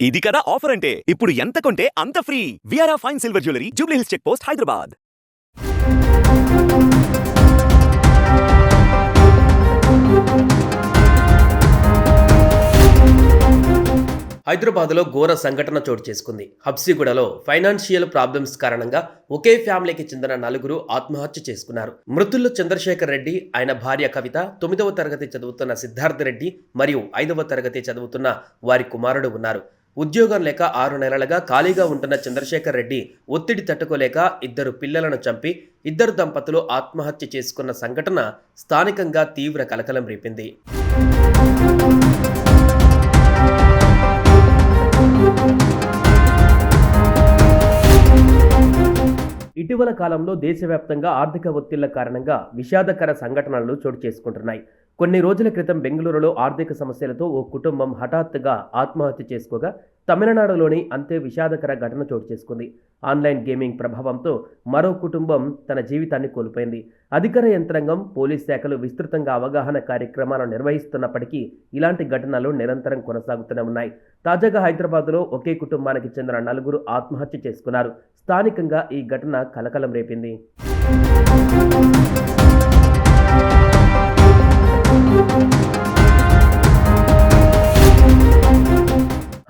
ఇది కదా ఆఫర్ అంటే ఇప్పుడు ఎంత కొంటే అంత ఫ్రీ. విఆర్ఆ fine silver jewellery, Jubilee Hills check post, Hyderabad. హైదరాబాద్లో ఘోర సంఘటన చోటు చేసుకుంది. హబ్సిగూడలో ఫైనాన్షియల్ ప్రాబ్లమ్స్ కారణంగా ఒకే ఫ్యామిలీకి చెందిన 4 ఆత్మహత్య చేసుకున్నారు. మృతుల్లో చంద్రశేఖర్ రెడ్డి, ఆయన భార్య కవిత, 9వ తరగతి చదువుతున్న సిద్ధార్థ్ రెడ్డి మరియు 5వ తరగతి చదువుతున్న వారి కుమారుడు ఉన్నారు. ఉద్యోగం లేక 6 నెలలుగా ఖాళీగా ఉంటున్న చంద్రశేఖర్ రెడ్డి ఒత్తిడి తట్టుకోలేక 2 పిల్లలను చంపి 2 దంపతులు ఆత్మహత్య చేసుకున్న సంఘటన స్థానికంగా తీవ్ర కలకలం రేపింది. ఇటీవల కాలంలో దేశవ్యాప్తంగా ఆర్థిక ఒత్తిళ్ల కారణంగా విషాదకర సంఘటనలు చోటు చేసుకుంటున్నాయి. కొన్ని రోజుల క్రితం బెంగళూరులో ఆర్థిక సమస్యలతో ఓ కుటుంబం హఠాత్తుగా ఆత్మహత్య చేసుకోగా తమిళనాడులోని అంతే విషాదకర ఘటన చోటు చేసుకుంది. ఆన్లైన్ గేమింగ్ ప్రభావంతో మరో కుటుంబం తన జీవితాన్ని కోల్పోయింది. అధికార యంత్రాంగం, పోలీస్ శాఖలు విస్తృతంగా అవగాహన కార్యక్రమాలు నిర్వహిస్తున్నప్పటికీ ఇలాంటి ఘటనలు నిరంతరం కొనసాగుతూనే ఉన్నాయి. తాజాగా హైదరాబాద్లో ఒకే కుటుంబానికి చెందిన 4 ఆత్మహత్య చేసుకున్నారు. స్థానికంగా ఈ ఘటన కలకలం రేపింది.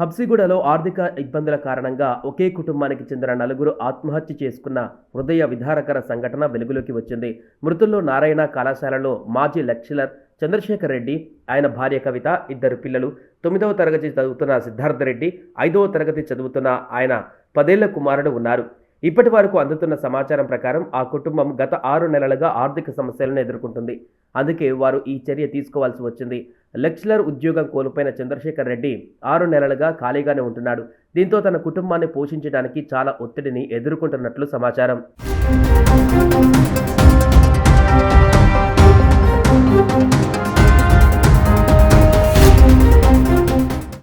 హబ్సిగూడలో ఆర్థిక ఇబ్బందుల కారణంగా ఒకే కుటుంబానికి చెందిన 4 ఆత్మహత్య చేసుకున్న హృదయ విదారకర సంఘటన వెలుగులోకి వచ్చింది. మృతుల్లో నారాయణ కళాశాలలో మాజీ లెక్చరర్ చంద్రశేఖర్ రెడ్డి, ఆయన భార్య కవిత, 2 పిల్లలు, 9వ తరగతి చదువుతున్న సిద్ధార్థ్ రెడ్డి, 5వ తరగతి చదువుతున్న ఆయన 10 ఏళ్ల కుమారుడు ఉన్నారు. ఇప్పటి వరకు అందుతున్న సమాచారం ప్రకారం ఆ కుటుంబం గత 6 నెలలుగా ఆర్థిక సమస్యలను ఎదుర్కొంటుంది. అందుకే వారు ఈ చర్య తీసుకోవాల్సి వచ్చింది. లెక్చరర్ ఉద్యోగం కోల్పోయిన చంద్రశేఖర్ రెడ్డి 6 నెలలుగా ఖాళీగానే ఉంటున్నాడు. దీంతో తన కుటుంబాన్ని పోషించడానికి చాలా ఒత్తిడిని ఎదుర్కొంటున్నట్లు సమాచారం.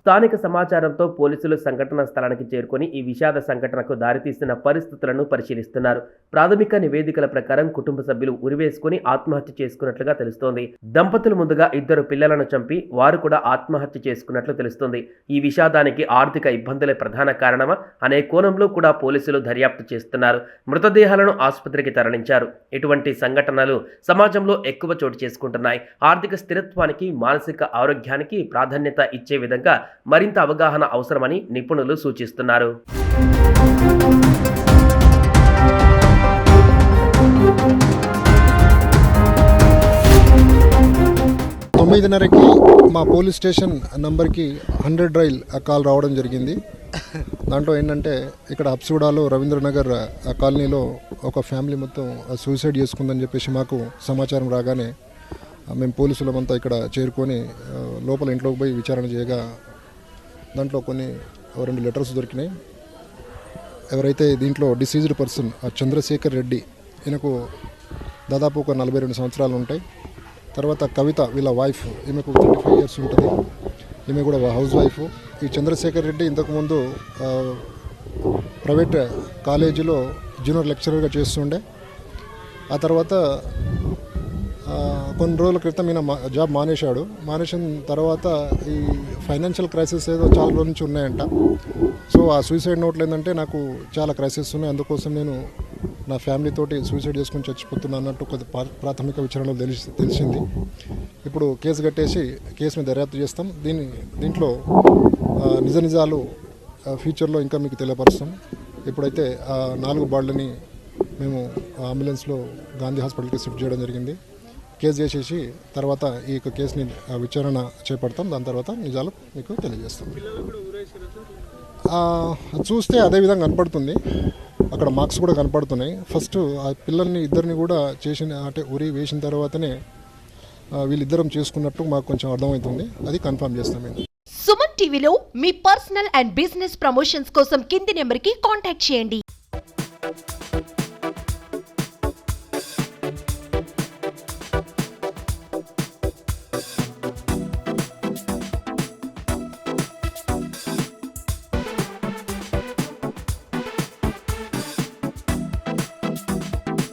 స్థానిక సమాచారంతో పోలీసులు సంఘటనా స్థలానికి చేరుకొని ఈ విషాద సంఘటనకు దారితీస్తున్న పరిస్థితులను పరిశీలిస్తున్నారు. ప్రాథమిక నివేదికల ప్రకారం కుటుంబ సభ్యులు ఉరివేసుకుని ఆత్మహత్య చేసుకున్నట్లుగా తెలుస్తోంది. దంపతులు ముందుగా 2 పిల్లలను చంపి వారు కూడా ఆత్మహత్య చేసుకున్నట్లు తెలుస్తోంది. ఈ విషాదానికి ఆర్థిక ఇబ్బందులే ప్రధాన కారణమా అనే కోణంలో కూడా పోలీసులు దర్యాప్తు చేస్తున్నారు. మృతదేహాలను ఆసుపత్రికి తరలించారు. ఇటువంటి సంఘటనలు సమాజంలో ఎక్కువ చోటు చేసుకుంటున్నాయి. ఆర్థిక స్థిరత్వానికి, మానసిక ఆరోగ్యానికి ప్రాధాన్యత ఇచ్చే విధంగా మరింత అవగాహన అవసరమని నిపుణులు సూచిస్తున్నారు. తొమ్మిదిన్నరకి మా పోలీస్ స్టేషన్ నంబర్కి 100 డైల్ కాల్ రావడం జరిగింది. దాంట్లో ఏంటంటే ఇక్కడ హబ్సిగూడలో రవీంద్రనగర్ కాలనీలో ఒక ఫ్యామిలీ మొత్తం సూసైడ్ చేసుకుందని చెప్పేసి మాకు సమాచారం రాగానే మేము పోలీసులమంతా ఇక్కడ చేరుకొని లోపల ఇంట్లోకి పోయి విచారణ చేయగా దాంట్లో కొన్ని 2 లెటర్స్ దొరికినాయి. ఎవరైతే దీంట్లో డిసీజ్డ్ పర్సన్ చంద్రశేఖర్ రెడ్డి, ఈయనకు దాదాపు ఒక 42 సంవత్సరాలు ఉంటాయి. తర్వాత కవిత, వీళ్ళ వైఫ్, ఈమెకు 35 ఇయర్స్ ఉంటుంది. ఈమె కూడా హౌస్ వైఫ్. ఈ చంద్రశేఖర్ రెడ్డి ఇంతకుముందు ప్రైవేట్ కాలేజీలో జూనియర్ లెక్చరర్గా చేస్తుండే. ఆ తర్వాత కొన్ని రోజుల క్రితం ఈయన జాబ్ మానేసిన తర్వాత ఈ ఫైనాన్షియల్ క్రైసిస్ ఏదో చాలా రోజుల నుంచి ఉన్నాయంట. సో ఆ సూసైడ్ నోట్లు ఏంటంటే నాకు చాలా క్రైసిస్ ఉన్నాయి, అందుకోసం నేను నా ఫ్యామిలీ తోటి సూసైడ్ చేసుకుని చచ్చిపోతున్నా అన్నట్టు కొద్ది ప్రాథమిక విచారణలో తెలిసింది. ఇప్పుడు కేసు కట్టేసి కేసు మీద దర్యాప్తు చేస్తాం. దీంట్లో నిజాలు ఫ్యూచర్లో ఇంకా మీకు తెలియపరుస్తాం. ఇప్పుడైతే ఆ 4 బాడీలని మేము అంబులెన్స్లో గాంధీ హాస్పిటల్కి షిఫ్ట్ చేయడం జరిగింది. కేసు చేసేసి తర్వాత ఈ కేసుని విచారణ చేపడతాం. దాని తర్వాత నిజాలు మీకు తెలియజేస్తాం. చూస్తే అదే విధంగా కనపడుతుంది, అక్కడ మార్క్స్ కూడా కనపడుతున్నాయి. ఫస్ట్ ఆ పిల్లల్ని ఇద్దరిని కూడా ఉరి వేసిన తర్వాతనే వీళ్ళిద్దరం చేసుకున్నట్టు మాకు కొంచెం అర్థమవుతుంది. అది కన్ఫర్మ్ చేస్తాం మేము. సుమన్ టీవీలో మీ పర్సనల్ అండ్ బిజినెస్ ప్రమోషన్స్ కోసం కింది నెంబర్కి కాంటాక్ట్ చేయండి.